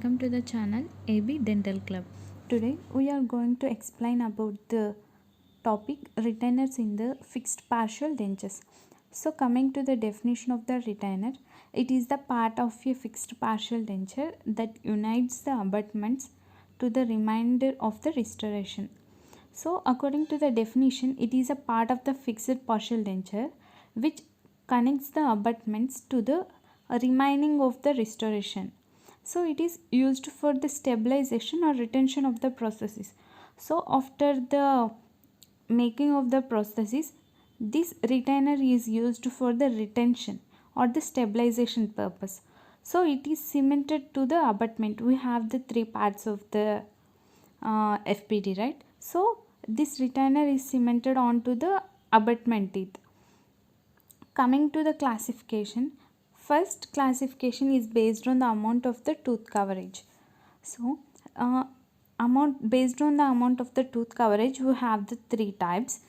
welcome to the channel AB Dental Club. Today we are going to explain about the topic retainers in the fixed partial dentures. So coming to the definition of the retainer, it is the part of a fixed partial denture that unites the abutments to the remainder of the restoration. So according to the definition, it is a part of the fixed partial denture which connects the abutments to the remaining of the restoration. So it is used for the stabilization or retention of the prosthesis. So after the making of the prosthesis, this retainer is used for the retention or the stabilization purpose. So it is cemented to the abutment. We have the three parts of the FPD, right? So this retainer is cemented onto the abutment teeth. Coming to the classification, first classification is based on the amount of the tooth coverage. So based on the amount of the tooth coverage, we have the three types.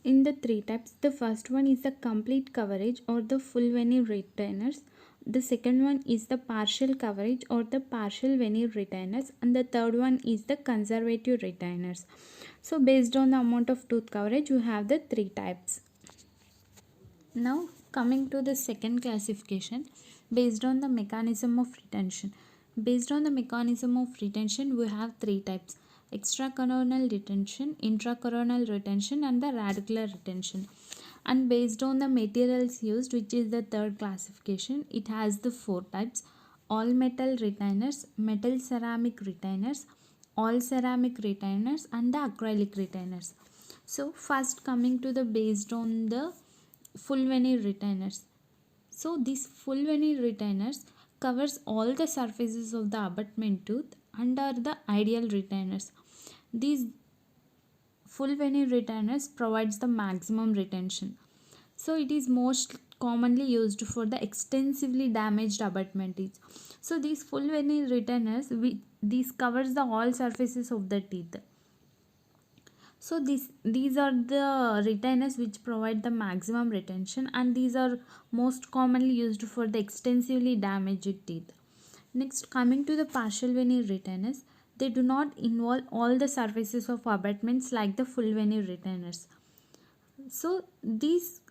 In the three types, the first one is the complete coverage or the full veneer retainers. The second one is the partial coverage or the partial veneer retainers, and the third one is the conservative retainers. So based on the amount of tooth coverage, you have the three types. Now coming to the second classification, based on the mechanism of retention. Based on the mechanism of retention, we have three types: extracoronal retention, intracoronal retention, and the radicular retention. And based on the materials used, which is the third classification, it has the four types: all metal retainers, metal ceramic retainers, all ceramic retainers, and the acrylic retainers. So first coming to the based on the full veneer retainers. So these full veneer retainers covers all the surfaces of the abutment tooth and are the ideal retainers. These full veneer retainers provides the maximum retention. So it is most commonly used for the extensively damaged abutment teeth. So these full veneer retainers, these covers the all surfaces of the teeth. So these are the retainers which provide the maximum retention, and these are most commonly used for the extensively damaged teeth. Next, coming to the partial veneer retainers, they do not involve all the surfaces of abutments like the full veneer retainers. So these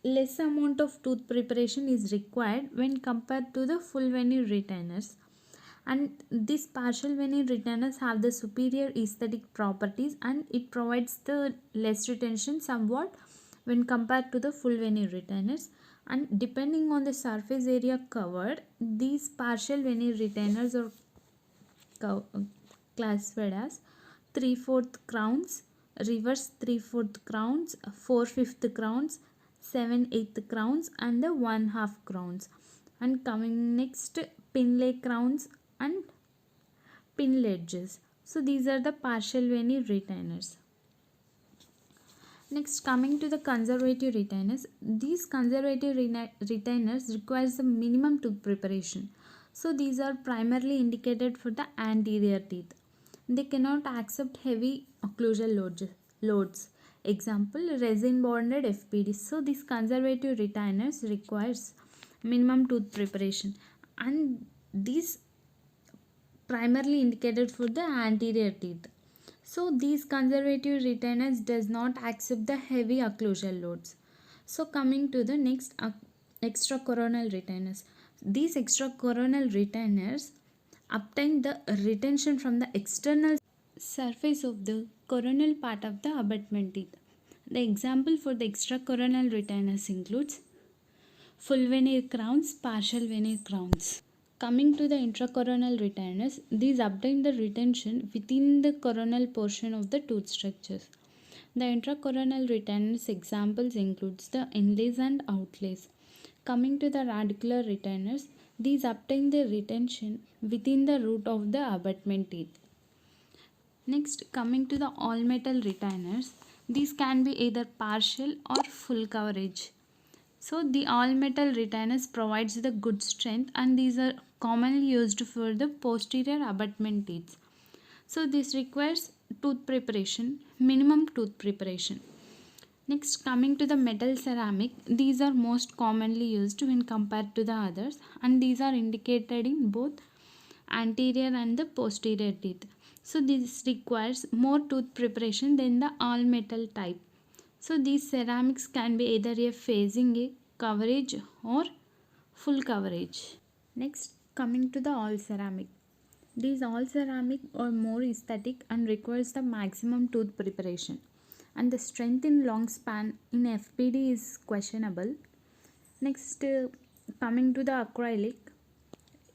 less amount of tooth preparation is required when compared to the full veneer retainers. And these partial veneer retainers have the superior aesthetic properties, and it provides the less retention somewhat when compared to the full veneer retainers. And depending on the surface area covered, these partial veneer retainers are classified as 3/4 crowns, reverse 3/4 crowns, 4/5 crowns, 7/8 crowns, and the 1/2 crowns. And coming next, pinlay crowns and pin ledges. So these are the partial veneer retainers. Next, coming to the conservative retainers. These conservative retainers requires the minimum tooth preparation. So these are primarily indicated for the anterior teeth. They cannot accept heavy occlusal loads. Example, resin bonded FPD. So these conservative retainers requires minimum tooth preparation, and these primarily indicated for the anterior teeth. So these conservative retainers does not accept the heavy occlusal loads. So coming to the next, extracoronal retainers. These extracoronal retainers obtain the retention from the external surface of the coronal part of the abutment teeth. The example for the extracoronal retainers includes full veneer crowns, partial veneer crowns. Coming to the intracoronal retainers, these obtain the retention within the coronal portion of the tooth structures. The intracoronal retainers examples includes the inlays and outlays. Coming to the radicular retainers, these obtain the retention within the root of the abutment teeth. Next, coming to the all metal retainers, these can be either partial or full coverage. So the all metal retainers provides the good strength, and these are commonly used for the posterior abutment teeth. So this requires tooth preparation, minimum tooth preparation. Next, coming to the metal ceramic, these are most commonly used when compared to the others, and these are indicated in both anterior and the posterior teeth. So this requires more tooth preparation than the all metal type. So these ceramics can be either a phasing a coverage or full coverage. Next, coming to the all ceramic. These all ceramic are more aesthetic and requires the maximum tooth preparation. And the strength in long span in FPD is questionable. Next, coming to the acrylic.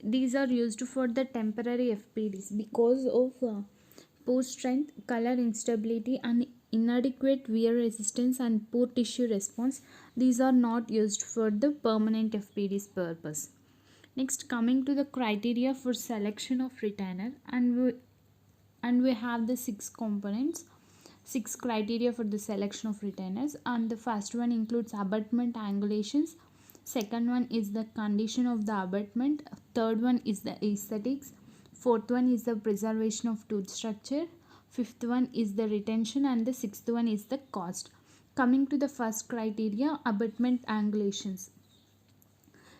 These are used for the temporary FPDs because of poor strength, color instability, and inadequate wear resistance and poor tissue response. These are not used for the permanent FPDs purpose. Next, coming to the criteria for selection of retainer, and we have the 6 criteria for the selection of retainers, and the first one includes abutment angulations, second one is the condition of the abutment, third one is the aesthetics, fourth one is the preservation of tooth structure, fifth one is the retention, and the sixth one is the cost. Coming to the first criteria, abutment angulations.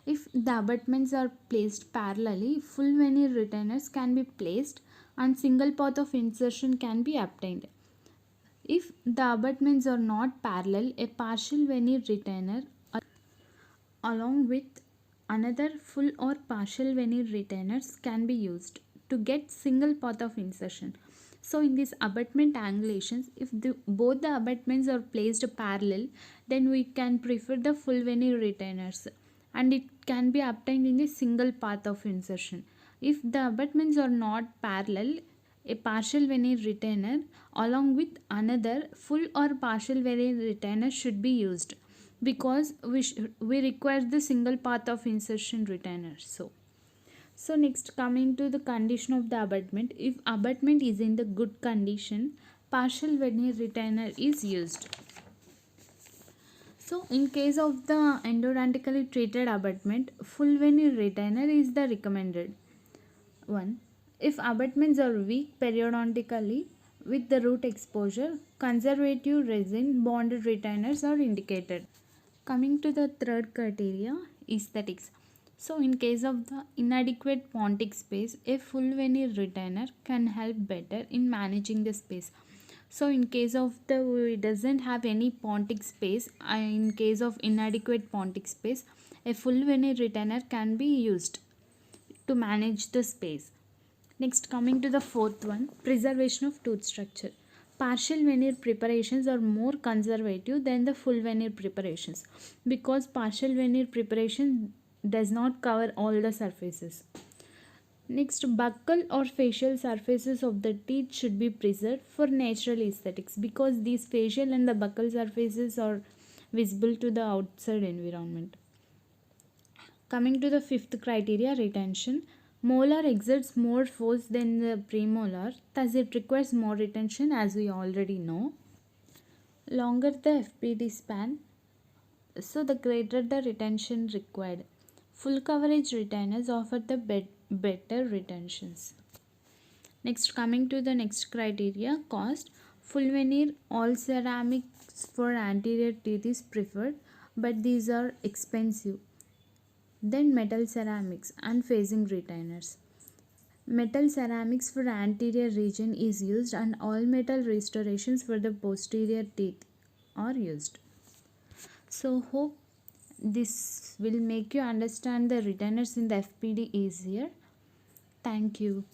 If the abutments are placed parallelly, full veneer retainers can be placed and single path of insertion can be obtained. If the abutments are not parallel, a partial veneer retainer along with another full or partial veneer retainers can be used to get single path of insertion. So in these abutment angulations, if both the abutments are placed parallel, then we can prefer the full veneer retainers and it can be obtained in a single path of insertion. If the abutments are not parallel, a partial veneer retainer along with another full or partial veneer retainer should be used because we require the single path of insertion retainer. So next, coming to the condition of the abutment. If abutment is in the good condition, partial veneer retainer is used. So in case of the endodontically treated abutment, full veneer retainer is the recommended one. If abutments are weak periodontically with the root exposure, conservative resin bonded retainers are indicated. Coming to the third criteria, aesthetics. So in case of the inadequate pontic space, a full veneer retainer can help better in managing the space. So in case of the it doesn't have any pontic space, in case of inadequate pontic space, a full veneer retainer can be used to manage the space. Next, coming to the fourth one, preservation of tooth structure. Partial veneer preparations are more conservative than the full veneer preparations because partial veneer preparation does not cover all the surfaces. Next, buccal or facial surfaces of the teeth should be preserved for natural aesthetics because these facial and the buccal surfaces are visible to the outside environment. Coming to the fifth criteria, retention. Molar exerts more force than the premolar, thus it requires more retention as we already know. Longer the FPD span, so the greater the retention required. Full coverage retainers offer the better retentions. Next, coming to the next criteria, cost. Full veneer all ceramics for anterior teeth is preferred, but these are expensive. Then metal ceramics and phasing retainers. Metal ceramics for anterior region is used and all metal restorations for the posterior teeth are used. So hope this will make you understand the retainers in the FPD easier. Thank you.